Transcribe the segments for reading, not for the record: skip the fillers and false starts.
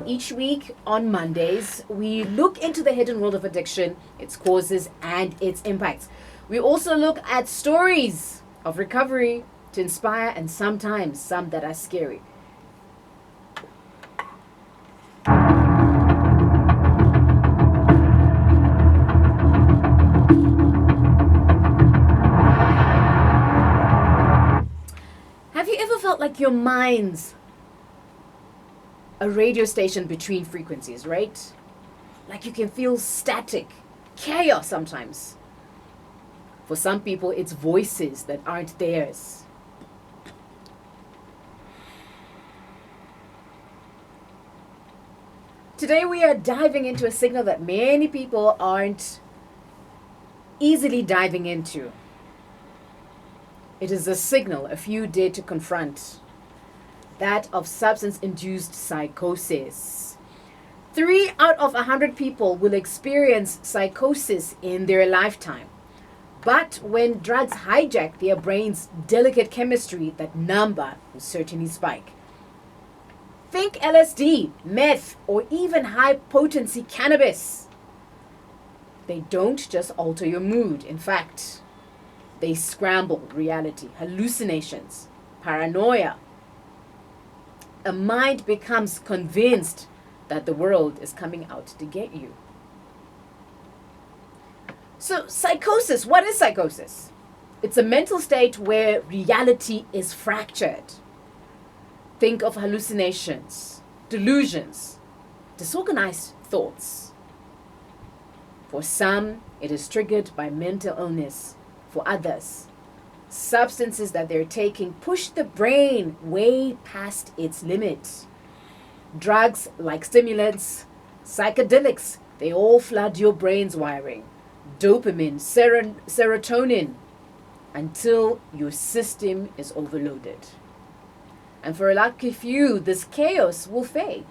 each week on Mondays, we look into the hidden world of addiction, its causes, and its impacts. We also look at stories of recovery to inspire, and sometimes some that are scary. Have you ever felt like your mind's a radio station between frequencies, right? Like you can feel static, chaos sometimes. For some people, it's voices that aren't theirs. Today we are diving into a signal that many people aren't easily diving into. It is a signal a few dare to confront, that of substance-induced psychosis. 3 out of 100 people will experience psychosis in their lifetime. But when drugs hijack their brain's delicate chemistry, that number will certainly spike. Think LSD, meth, or even high-potency cannabis. They don't just alter your mood. In fact, they scramble reality, hallucinations, paranoia. A mind becomes convinced that the world is coming out to get you. So, psychosis, what is psychosis? It's a mental state where reality is fractured. Think of hallucinations, delusions, disorganized thoughts. For some, it is triggered by mental illness. For others, substances that they're taking push the brain way past its limit. Drugs like stimulants, psychedelics, they all flood your brain's wiring. Dopamine, serotonin, until your system is overloaded. And for a lucky few, this chaos will fade.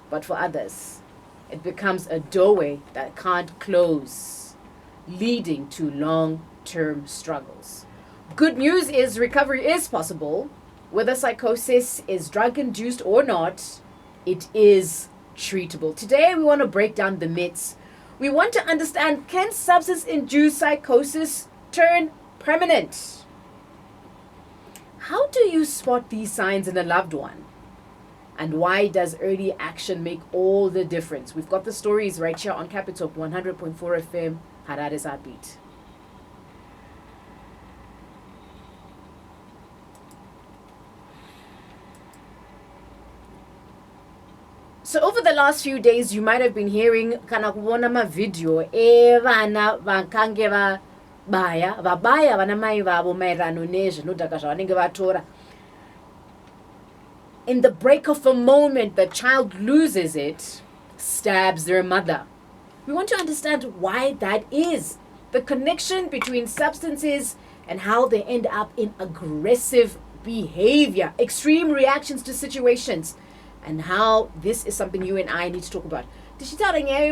But for others, it becomes a doorway that can't close, leading to long-term struggles. Good news is recovery is possible. Whether psychosis is drug-induced or not, it is treatable. Today, we want to break down the myths. We want to understand, can substance-induced psychosis turn permanent? How do you spot these signs in a loved one? And why does early action make all the difference? We've got the stories right here on Capital 100.4 FM, Harare's Heartbeat. So over the last few days, you might have been hearing kana kuona ma video vana vankange vabaya vana mai vavo maerano nezvinodhaka zvavanenge vatora. In the break of a moment, the child loses it, stabs their mother. We want to understand why that is. The connection between substances and how they end up in aggressive behavior, extreme reactions to situations, and how this is something you and I need to talk about. Tinotanga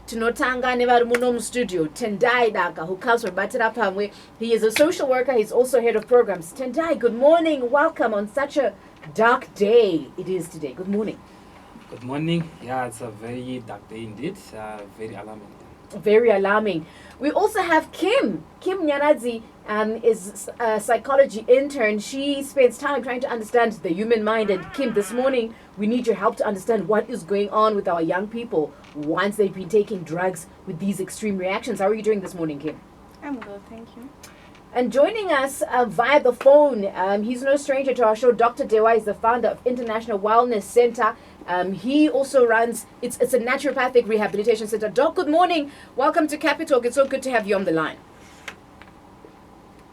nevari muno mustudio Tendai Daka, who comes from Batira Pamwe. He is a social worker. He's also head of programs. Tendai, good morning. Welcome on such a dark day it is today. Good morning. Good morning. Yeah, it's a very dark day indeed. Very alarming. Very alarming. We also have Kim. Kim Nyanazi is a psychology intern. She spends time trying to understand the human mind. And Kim, this morning, we need your help to understand what is going on with our young people once they've been taking drugs with these extreme reactions. How are you doing this morning, Kim? I'm good, thank you. And joining us via the phone, he's no stranger to our show. Dr. Dewa is the founder of International Wellness Center. He also runs, it's a naturopathic rehabilitation center. Doc, good morning. Welcome to Capital. It's so good to have you on the line.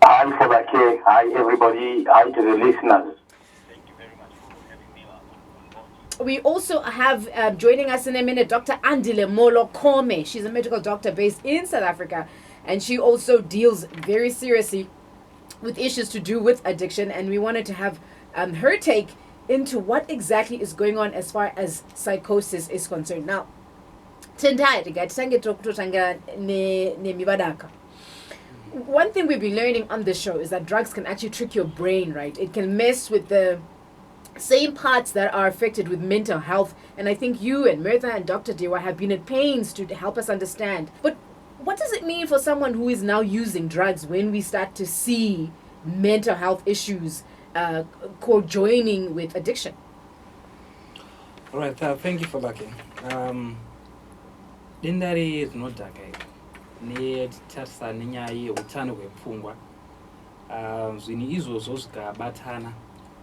Hi, Sebake. Hi, everybody. Hi to the listeners. Thank you very much for having me on board. We also have joining us in a minute, Dr. Andile Molo Kome. She's a medical doctor based in South Africa, and she also deals very seriously with issues to do with addiction. And we wanted to have her take into what exactly is going on as far as psychosis is concerned. Now, Tendai, one thing we've been learning on this show is that drugs can actually trick your brain, right? It can mess with the same parts that are affected with mental health. And I think you and Mirtha and Dr. Dewa have been at pains to help us understand. But what does it mean for someone who is now using drugs when we start to see mental health issues co-joining with addiction? All right, thank you for that. Dendari is not that guy. Need tasa ninyai utano wepfungwa. Zvini izvozvo zvikabatana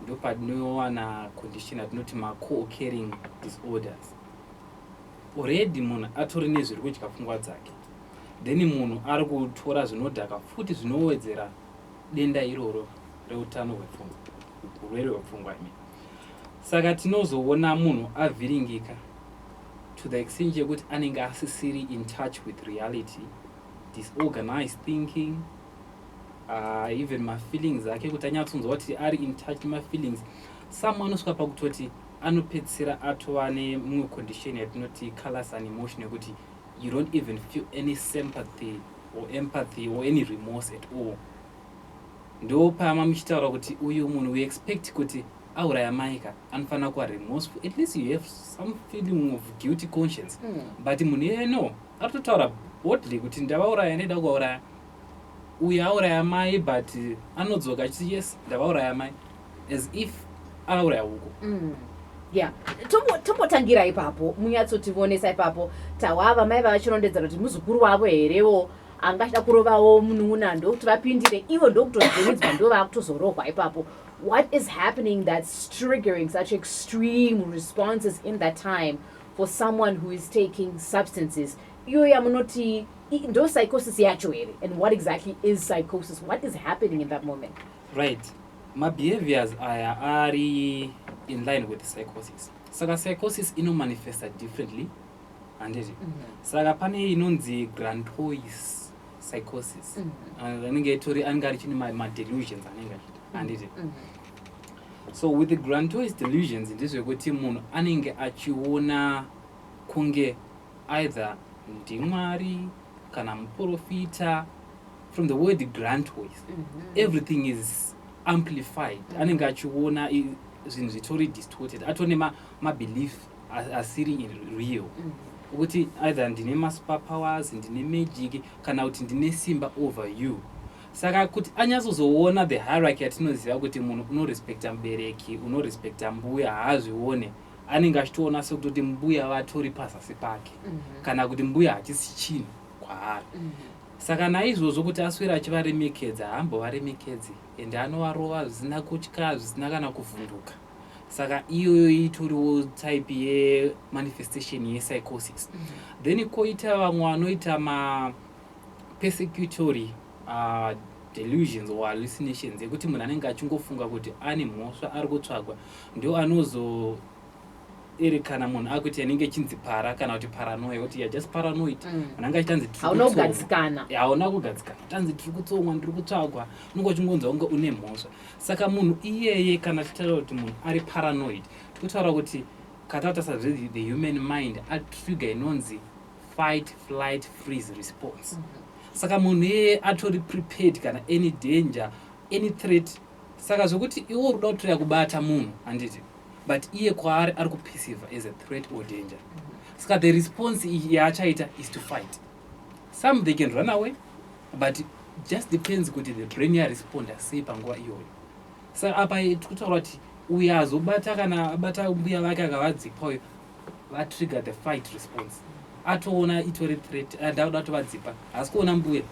ndopadinowana condition atinoti co-occurring disorders. Already munhu atori nezviri kudya pfungwa dzake, then munhu ari kutora zvinodhaka futi zvinowedzera denda iroro reutano hwepfungwa, urwere hwepfungwa imi. Saka tinozoona munhu avhiringika to the extent yekuti anenge asisiri in touch with reality, disorganized thinking, even mafeelings ake kuti anyatsonzwa kuti ari in touch nemafeelings. Some anosvika pakutoti anopedzisira atova nemumwe condition yatinoti callous and emotion yekuti you don't even feel any sympathy or empathy or any remorse at all. Ndo pama muchitaura kuti uyu munhu we expect kuti auraya maika anofanira kuva remorseful, at least you have some feeling of guilty conscience. But munhu iyeye no, aritotaura boldly kuti ndavauraya ndida kuvauraya. Uyu auraya mai but anodzoka achiti yes ndavauraya mai, as if auraya huko. Yeah, tombotangira ipapo munyatsotivonesa ipapo tawava mai vavachirondedzera kuti muzukuru wavo herewo angachida kurovawo munun'una ndokuti vapindire ivo ndokutozvinidzwa ndo vakutozorohwa ipapo. What is happening that's triggering such extreme responses in that time for someone who is taking substances? Iyo yamunoti ndo psychosis yacho here, and what exactly is psychosis? What is happening in that moment? Right. My behaviors are in line with psychosis. Saka psychosis manifests differently. And saka pane inonzi grandiose psychosis. Anenge tori angari chini my delusions anenge. So with the grandiose delusions, ndizvo kuti munhu anenge achiona kunge either ndimwari kana muprofita. From the word grandiose, everything is amplified. Anenge achiona zvinhu zvitori distorted. Atone ma belief asiri real. Kuti either ndine ma superpowers, ndine magic kana kuti ndine simba over you. Saka kuti anyatsozoona the hierarchy atinoziva kuti munhu unorespecta mubereki, unorespecta mbuya haazvione, anenge achitoona sokutoti mbuya vatori pazasi pake, kana kuti mbuya hachisi chinhu kwaari. Saka naizvozvo kuti aswera achivaremekedza haambovaremekedzi, ende anovarova zvisina kutya, zvisina kana kuvhunduka. Saka iyoyo itoriwo type ye-manifestation ye-psychosis. Then koita vamwe vanoita ma-persecutory delusions or hallucinations yekuti munhu anenge achingofunga kuti ane mhosva ari kutsvagwa, ndio anozo kana munhu akuti anenge chinzi para kana kuti paranoia, kuti you're just paranoid. Anenge achitanzi hauna kugadzikana, hauna kugadzikana, tanzi tiri kutsomwa, ndiri kutsvagwa, unenge uchingonzwa kunge une mhosva. Saka munhu iyeye kana tichitaura kuti munhu ari paranoid, tikutaura kuti kataura sezvo the human mind atrigger inonzi fight flight freeze response. Saka munhu iyeye atori prepared kana any danger, any threat. Saka zvokuti iwo ruda kutoya kubata munhu handiti, but iye kwaari ari kuperceive as a threat or danger. Saka the response yaachaita is to fight. Some they can run away, but it just depends kuti the brain yaresponda sei panguva iyoyo. Saka apa tikutaura kuti uyo azobata kana abata mbuya vake akavadzipayo, vatrigger the fight response. Atoona itori threat, ndauda tovadzipa, asi kuona mbuya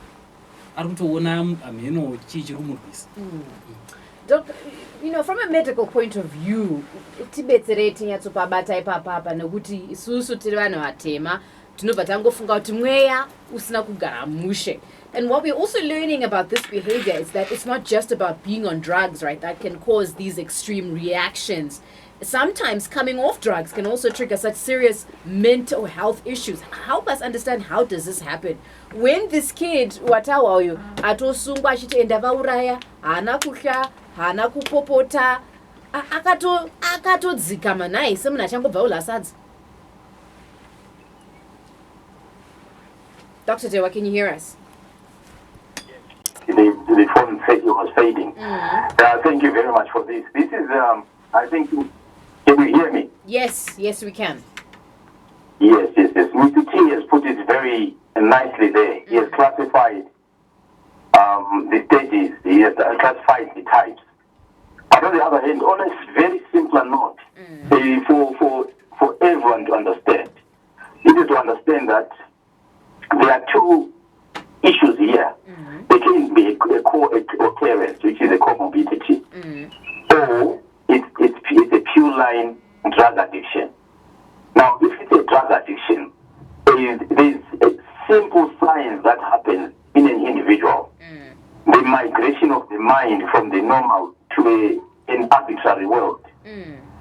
ari kutoona mheno chii chiri kumurwisa. Doctor, from a medical point of view, tibetsere tinyatsopabata ipapapa nekuti isusu tiri vanhu vatema tinobva tangofunga kuti mweya usina kugara mushe. And what we're also learning about this behavior is that it's not just about being on drugs, right? That can cause these extreme reactions. Sometimes coming off drugs can also trigger such serious mental health issues. Help us understand, how does this happen? When this kid, watawa uyu, atosungwa achiti ndavauraya, hana kuhla, hana kupopota, akatodzika manai semunhu achangobva ulasadza. Dr. Dewa, can you hear us? The phone was fading. Thank you very much for this. This is I think, can you hear me? Yes, yes, we can. Yes. Mr. T has put it very nicely there. He has classified the stages, he has classified the types. But on the other hand, on a very simpler note, for everyone to understand, you need to understand that there are two issues here. There can be a co-occurrence, which is a comorbidity, or it's a pure line drug addiction. Now, if it's a drug addiction, there's a simple science that happens in an individual. The migration of the mind from the normal to an arbitrary world.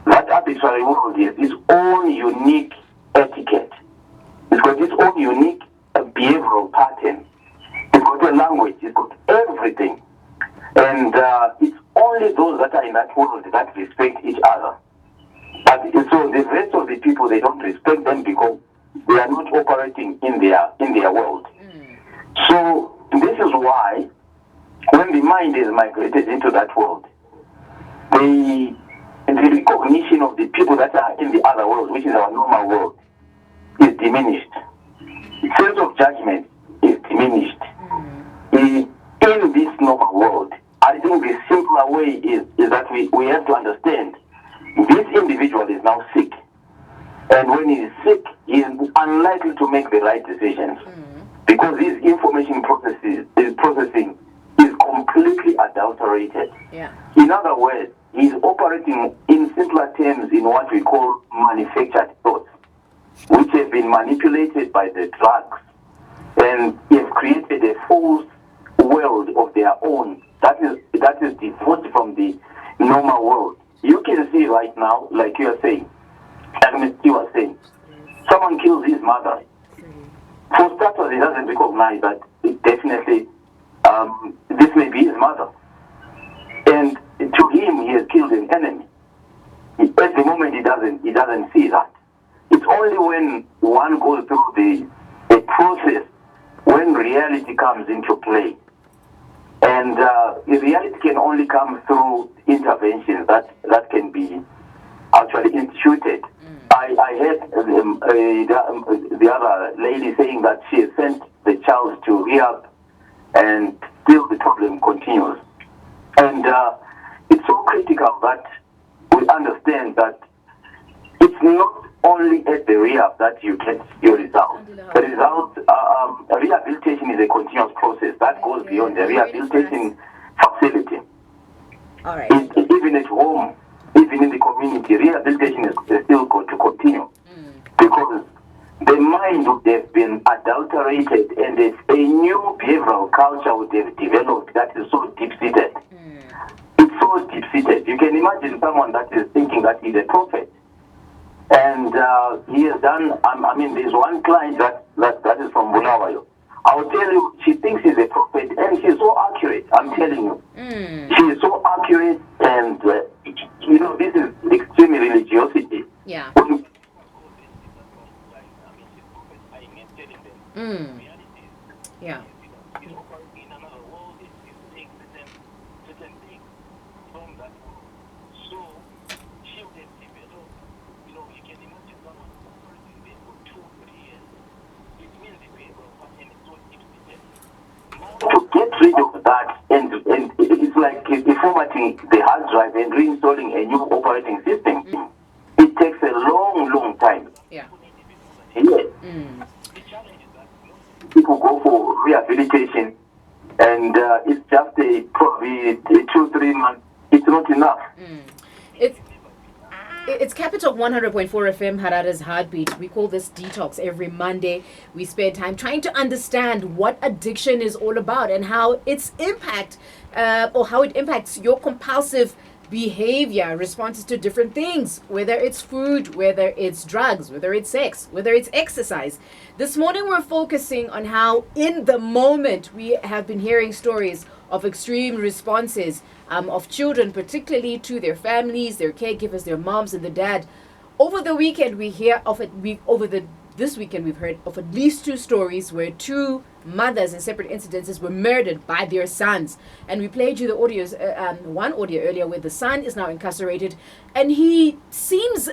That arbitrary world is its own unique etiquette. It's got its own unique behavioral pattern. It's got a language. It's got everything. And it's only those that are in that world that respect each other. But so the rest of the people, they don't respect them because they are not operating in their world. So this is why when the mind is migrated into that world, the recognition of the people that are in the other world, which is our normal world, is diminished. Sense of judgment is diminished. In this normal world, I think the simpler way is that we have to understand this individual is now sick. And when he is sick, he is unlikely to make the right decisions. Because his information processing is completely adulterated. Yeah. In other words, he's operating in simpler terms in what we call manufactured thoughts, which have been manipulated by the drugs and have created a false world of their own that is divorced from the normal world. You can see right now, like you are saying, like you are saying, someone kills his mother. For starters, he doesn't recognize that it definitely this may be his mother. And to him, he has killed an enemy. At the moment, he doesn't see that. It's only when one goes through the process when reality comes into play. And the reality can only come through interventions that can be actually instituted. I heard the other lady saying that she has sent the child to rehab and still the problem continues. And it's so critical that we understand that it's not only at the rehab that you get your results. The results, rehabilitation is a continuous process that goes beyond the rehabilitation facility. All right. Even at home, even in the community, rehabilitation is still going to continue because the mind would have been adulterated and a new behavioral culture would have developed that is so deep-seated. It's so deep-seated. You can imagine someone that is thinking that he's a prophet. And he has done, there's one client that is from Bulawayo. I'll tell you, she thinks he's a prophet and she's so accurate, I'm telling you. She is so accurate and, this is extreme religiosity. Yeah. Yeah. To get rid of that, and it's like formatting the hard drive and reinstalling a new operating system. It takes a long time. Yeah. Yes. People go for rehabilitation, and it's just probably 2-3 months. It's not enough. It's Capital 100.4 FM, Harare's Heartbeat. We call this DETOX every Monday. We spend time trying to understand what addiction is all about and how its impact, or how it impacts your compulsive behavior, responses to different things, whether it's food, whether it's drugs, whether it's sex, whether it's exercise. This morning we're focusing on how in the moment we have been hearing stories of extreme responses of children, particularly to their families, their caregivers, their moms and the dad. Over the weekend, we hear of it. Over the this weekend we've heard of at least 2 stories where 2 mothers in separate incidences were murdered by their sons. And we played you the audios, one audio earlier where the son is now incarcerated, and he seems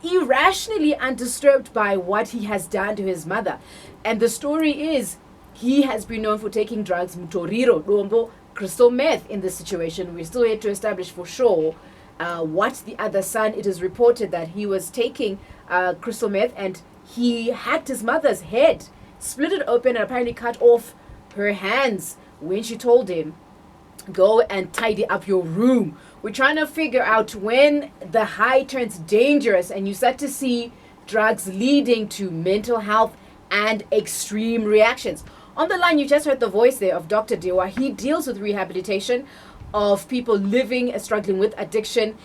irrationally undisturbed by what he has done to his mother. And the story is he has been known for taking drugs, mutoriro, dombo, crystal meth. In this situation, we're still yet to establish for sure what the other son. It is reported that he was taking crystal meth and he hacked his mother's head, split it open, and apparently cut off her hands when she told him, go and tidy up your room. We're trying to figure out when the high turns dangerous and you start to see drugs leading to mental health and extreme reactions. On the line, you just heard the voice there of Dr. Dewa. He deals with rehabilitation of people living and struggling with addiction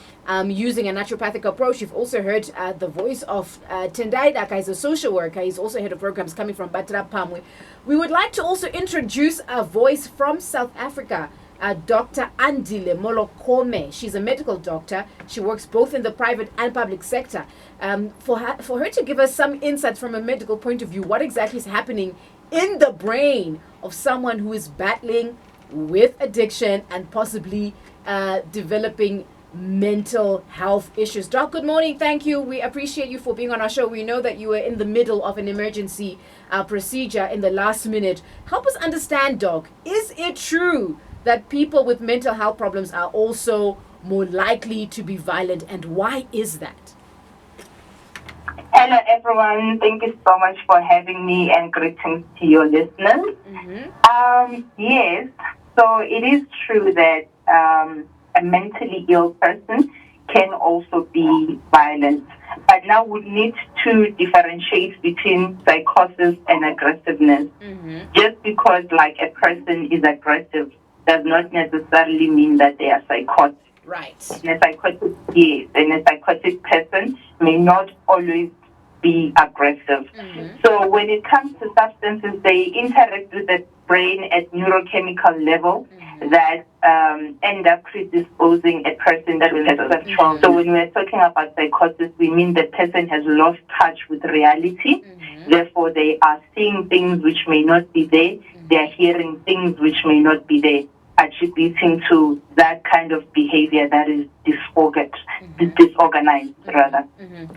using a naturopathic approach. You've also heard the voice of Tendai Daka. He's a social worker. He's also head of programs coming from Batra Pamwe. We would like to also introduce a voice from South Africa, Dr. Andile Molokome. She's a medical doctor. She works both in the private and public sector. For her to give us some insight from a medical point of view, what exactly is happening in the brain of someone who is battling with addiction and possibly developing mental health issues. Doc, good morning. Thank you. We appreciate you for being on our show. We know that you were in the middle of an emergency procedure in the last minute. Help us understand, Doc, is it true that people with mental health problems are also more likely to be violent, and why is that? Hello, everyone. Thank you so much for having me, and greetings to your listeners. Yes, so it is true that a mentally ill person can also be violent. But now we need to differentiate between psychosis and aggressiveness. Just because like a person is aggressive does not necessarily mean that they are psychotic. Right. And a psychotic person may not always be aggressive. So when it comes to substances, they interact with the brain at neurochemical level that end up predisposing a person that will have self-trauma. So when we're talking about psychosis, we mean the person has lost touch with reality. Therefore, they are seeing things which may not be there. They are hearing things which may not be there, attributing to that kind of behavior that is disorganized, rather.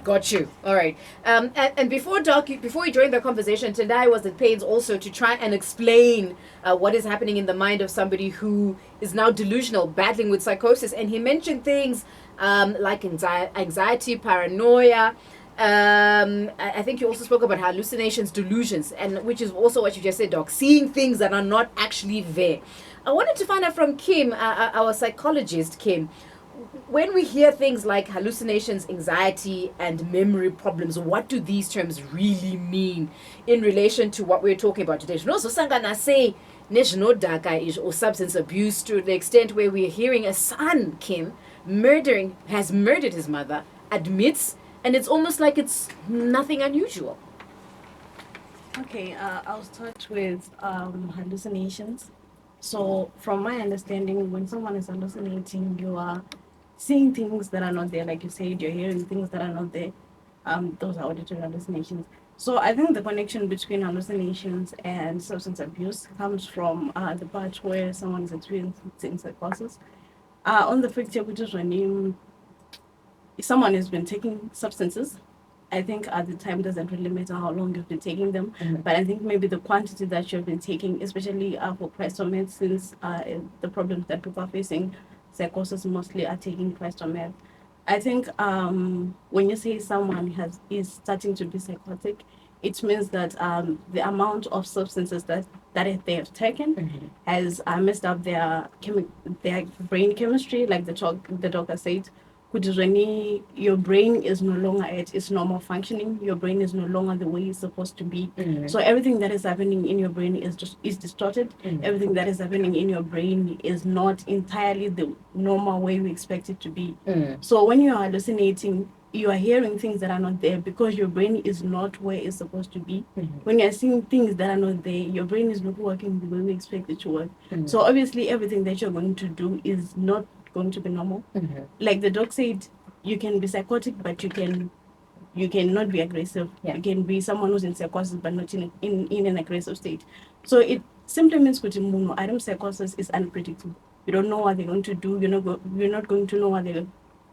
Got you. All right. And before you joined the conversation, Tendai was at pains also to try and explain what is happening in the mind of somebody who is now delusional, battling with psychosis. And he mentioned things like anxiety, paranoia. I think you also spoke about hallucinations, delusions, and which is also what you just said, Doc, seeing things that are not actually there. I wanted to find out from Kim, our psychologist, Kim, when we hear things like hallucinations, anxiety, and memory problems, what do these terms really mean in relation to what we're talking about today? No, so Sangana say or substance abuse, to the extent where we're hearing a son, Kim, has murdered his mother, admits, and it's almost like it's nothing unusual. Okay, I'll start with hallucinations. So from my understanding, when someone is hallucinating, you are seeing things that are not there. Like you said, you're hearing things that are not there. Those are auditory hallucinations. So I think the connection between hallucinations and substance abuse comes from the part where someone is experiencing psychosis. On the picture, which is when someone has been taking substances, I think at the time doesn't really matter how long you've been taking them, but I think maybe the quantity that you've been taking, especially for crystal meth, since the problems that people are facing, psychosis mostly are taking crystal meth. I think when you say someone is starting to be psychotic, it means that the amount of substances that they have taken has messed up their brain chemistry, like the doctor said, which is when your brain is no longer at its normal functioning. Your brain is no longer the way it's supposed to be. So everything that is happening in your brain is distorted. Everything that is happening in your brain is not entirely the normal way we expect it to be. So when you are hallucinating, you are hearing things that are not there because your brain is not where it's supposed to be. When you are seeing things that are not there, your brain is not working the way we expect it to work. So obviously everything that you're going to do is not going to be normal. Like the doc said, you can be psychotic, but you can you cannot be aggressive. Yeah. You can be someone who's in psychosis but not in an aggressive state. So it simply means that Adam psychosis is unpredictable. You don't know what they're going to do. You're not going to know what they're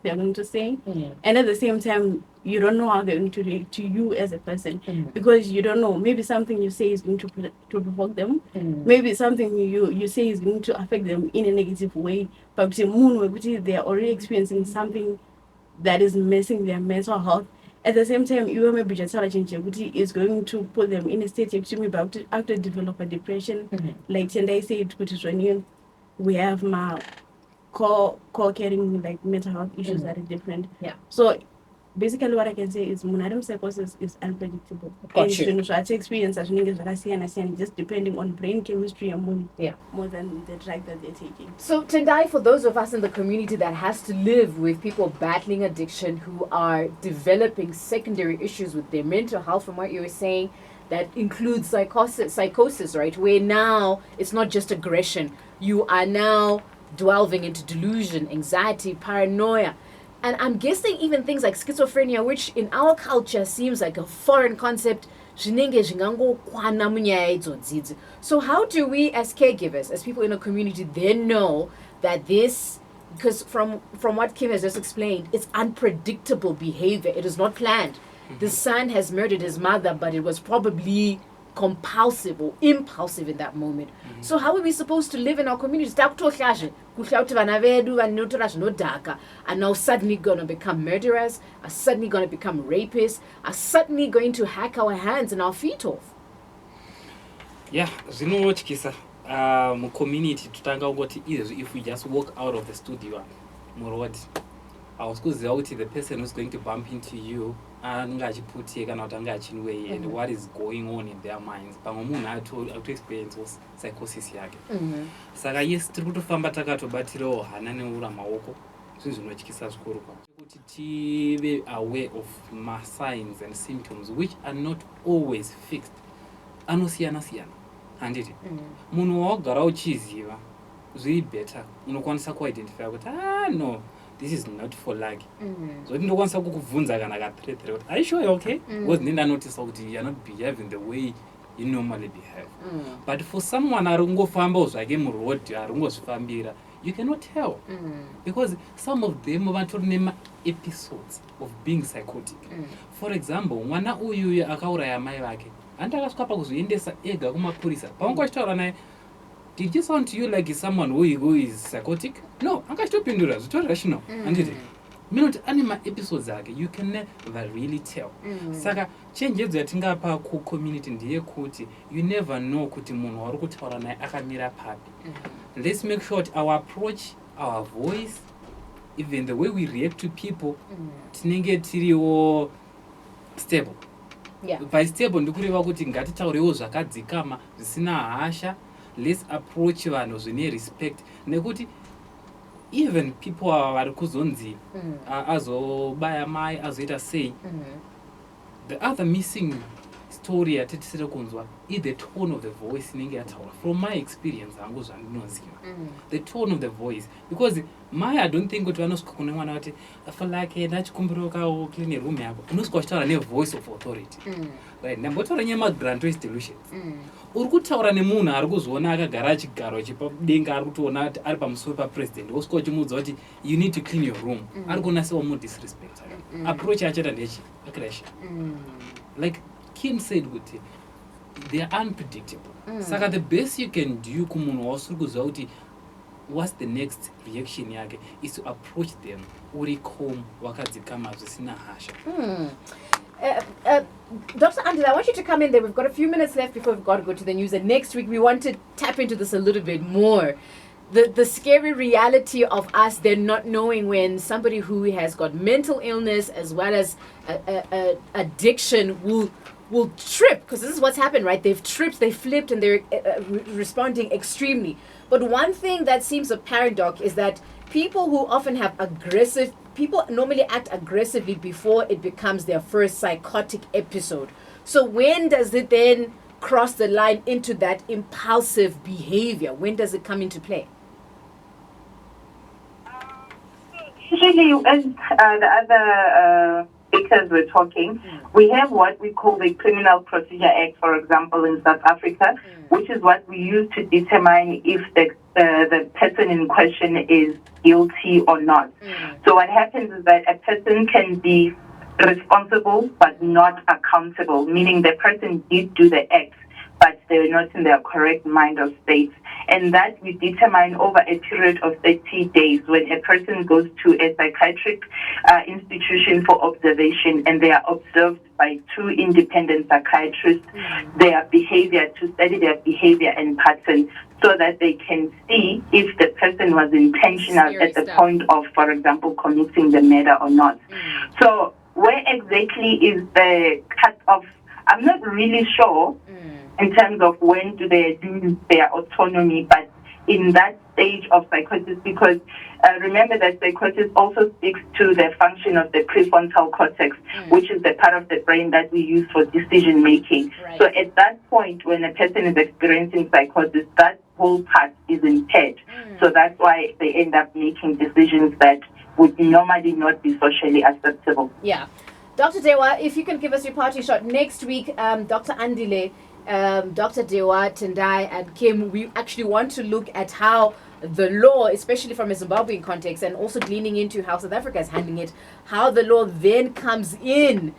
going to say. Mm. And at the same time, you don't know how they're going to react to you as a person, because you don't know. Maybe something you say is going to provoke them. Maybe something you say is going to affect them in a negative way. But they are already experiencing something that is messing their mental health. At the same time, even maybe Jatsala is going to put them in a state after develop a depression. Like Tendai said, which is when we have my co-carrying like mental health issues that are different. Yeah. So basically what I can say is monadam psychosis is unpredictable. Got you. And so I experience as just depending on brain chemistry and Yeah. more than the drug that they're taking. So, Tendai, for those of us in the community that has to live with people battling addiction who are developing secondary issues with their mental health, from what you were saying, that includes psychosis, right? Where now it's not just aggression. You are now delving into delusion, anxiety, paranoia. And I'm guessing even things like schizophrenia, which in our culture seems like a foreign concept. So how do we as caregivers, as people in a community, then know that this, because from what Kim has just explained, it's unpredictable behavior. It is not planned. The son has murdered his mother, but it was probably compulsive or impulsive in that moment. So how are we supposed to live in our communities? Are now suddenly going to become murderers? Are suddenly going to become rapists? Are suddenly going to hack our hands and our feet off? Yeah, zvinotyisa community tutanga kungoti if we just walk out of the studio muroad hausikuziva kuti the person who's going to bump into you anenge achiputiye kana kuti ange achinwei and what is going on in their minds. Pamwe munhu atoexperience psychosis yake. Saka yes, tiri kutofamba takatobatirawo hana neura maoko, zvinhu zvinotyisa zvikuru kuti tive aware of signs and symptoms which are not always fixed. Anosiyana siyana handiti. Munhu wawagara uchiziva zviri better unokwanisa kuidentify kuti no, this is not for luck. So ndokwanisa kukubvunza kana ka 3 kuti are you sure you're okay? Because then I notice that you're not behaving the way you normally behave. But for someone ari kungofamba zvake muroad ari kungozvifambira, you cannot tell. Because some of them vatori nema episodes of being psychotic. For example, mwana uyu akauraya mai vake, andakasvika pakuzoendesa ega kumapurisa. Pavangachitaura naye, did you sound to you like someone who is psychotic? No, angachitopindura zvitori rational. Anditi minoti ane ma-episodes ake, you can never really tell. Saka chenjedzo yatingapa ku-community ndeyekuti you never know kuti munhu wari kutaura naye akamira papi. Let's make sure that our approach, our voice, even the way we react to people, tinenge tiriwo stable. Yeah. By stable ndikureva kuti ngatitaurewo zvakadzikama zvisina hasha. Let's approach vanhu zvine respect, nekuti even people vari kuzonzi azobaya mai azoita sei, the other missing story yatitisire kunzwa is the tone of the voice inenge yataura. From my experience hangu zvandinoziva, the tone of the voice, because mai I don't think kuti vanosvika kune mwana vati afalake ndachikumbirikawo clean room yako, unosvika uchitaura ne-voice of authority. Right, ndambotaura nyema-grantois delusions. Uri kutaura nemunhu ari kuzoona akagara chigaro chipadenga ari kutoona kuti ari pamusoro papresident, wosvika uchimuudza kuti you need to clean your room, ari kunasiwa mudisrespect. Approach yachaita ndechi akrasha. Like Kim said, they are unpredictable. Saka the best you can do kumunhu wasuri kuziva kuti what's the next reaction yake is to approach them uri calm, wakadzikama zvisina hasha. Dr. Andile, I want you to come in there. We've got a few minutes left before we've got to go to the news. And next week, we want to tap into this a little bit more. The scary reality of us then not knowing when somebody who has got mental illness as well as addiction will trip. Because this is what's happened, right? They've tripped, they flipped, and they're responding extremely. But one thing that seems apparent, Doc, is that people who often have people normally act aggressively before it becomes their first psychotic episode. So when does it then cross the line into that impulsive behavior? When does it come into play? Usually, as the other speakers were talking, we have what we call the Criminal Procedure Act, for example, in South Africa, which is what we use to determine if the person in question is guilty or not. So what happens is that a person can be responsible but not accountable, meaning the person did do the act, but they were not in their correct mind or state. And that we determine over a period of 30 days when a person goes to a psychiatric institution for observation and they are observed by 2 independent psychiatrists, their behavior, to study their behavior and pattern so that they can see if the person was intentional Scary at the stuff. point of, for example, committing the murder or not. So where exactly is the cut-off? I'm not really sure in terms of when do they lose their autonomy, but in that stage of psychosis, because remember that psychosis also speaks to the function of the prefrontal cortex, which is the part of the brain that we use for decision making. Right. So at that point, when a person is experiencing psychosis, that whole part is impaired. So that's why they end up making decisions that would normally not be socially acceptable. Yeah. Dr. Dewa, if you can give us your party shot. Next week, Dr. Andile, Dr. Dewa, Tendai, and Kim, we actually want to look at how the law, especially from a Zimbabwean context, and also leaning into how South Africa is handling it, how the law then comes in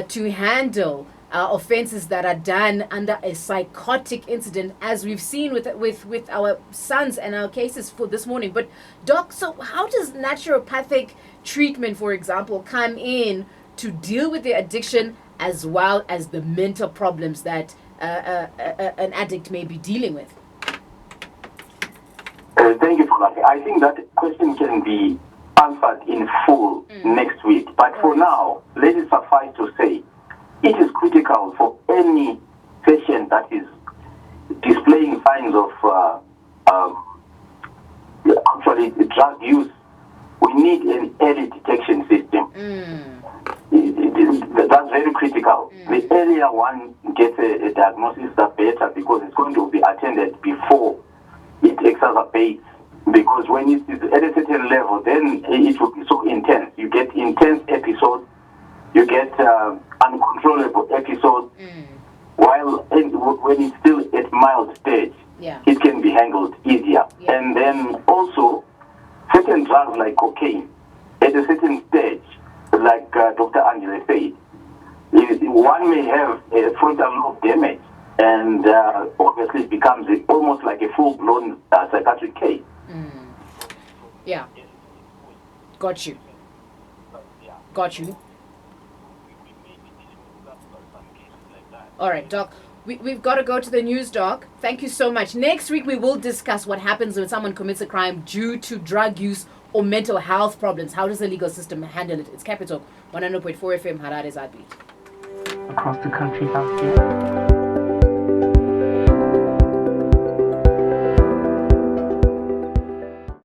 to handle offenses that are done under a psychotic incident, as we've seen with our sons and our cases for this morning. But Doc, so how does naturopathic treatment, for example, come in to deal with the addiction as well as the mental problems that an addict may be dealing with? Thank you for that. I think that question can be answered in full next week. But for now, let it suffice to say, it is critical for any patient that is displaying signs of actually drug use. We need an early detection system. That's very critical. The earlier one gets a diagnosis, the better, because it's going to be attended before it exacerbates. Because when it is at a certain level, then it will be so intense. You get intense episodes, you get uncontrollable episodes, while when it's still at mild stage, it can be handled easier. And then also, certain drugs like cocaine, at a certain stage, like Dr. Angela said, one may have a frontal lobe damage, and obviously it becomes almost like a full-blown psychiatric case. Yeah. Got you. All right, Doc. We've got to go to the news, Doc. Thank you so much. Next week, we will discuss what happens when someone commits a crime due to drug use or mental health problems. How does the legal system handle it? It's Capital 100.4 FM, Harare's Heartbeat. Across the country last year.